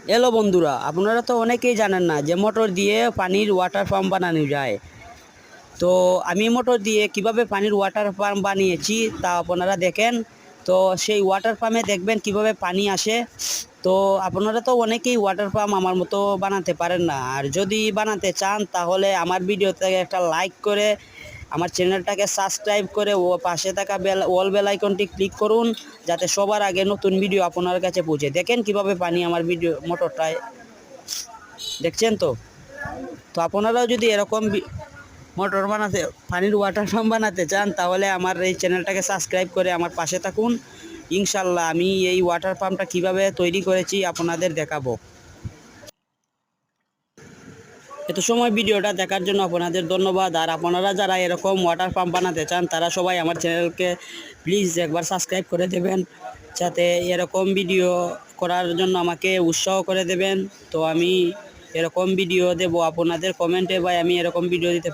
Hello বন্ধুরা, আপনারা তো অনেকেই জানেন না যে মোটর দিয়ে পানির ওয়াটার পাম্প বানানো যায়। তো আমি মোটর দিয়ে কিভাবে পানির ওয়াটার পাম্প বানিয়েছি তা আপনারা দেখেন। তো সেই ওয়াটার পাম্পে দেখবেন কিভাবে পানি আসে। তো আপনারা তো অনেকেই ওয়াটার পাম্প আমার মতো বানাতে পারেন না, আর যদি বানাতে চান তাহলে আমার ভিডিওতে একটা লাইক করে আমার চ্যানেলটাকে সাবস্ক্রাইব করে ও পাশে থাকা বেল আইকনটি ক্লিক করুন, যাতে সবার আগে নতুন ভিডিও আপনার কাছে পৌঁছে। দেখেন কিভাবে পানি আমার ভিডিও মোটরটায় দেখছেন। তো তো আপনারাও যদি এরকম মোটর বানাতে পানির ওয়াটার পাম্প বানাতে চান তাহলে আমার এই চ্যানেলটাকে সাবস্ক্রাইব করে আমার পাশে থাকুন। ইনশাল্লাহ আমি এই ওয়াটার পাম্পটা কিভাবে তৈরি করেছি আপনাদের দেখাবো। এত সময় ভিডিওটা দেখার জন্য আপনাদের ধন্যবাদ। আর আপনারা যারা এরকম ওয়াটার পাম্প বানাতে চান তারা সবাই আমার চ্যানেলকে প্লিজ একবার সাবস্ক্রাইব করে দেবেন, যাতে এরকম ভিডিও করার জন্য আমাকে উৎসাহ করে দেবেন। তো আমি এরকম ভিডিও দেব আপনাদের কমেন্টে, ভাই আমি এরকম ভিডিও দিতে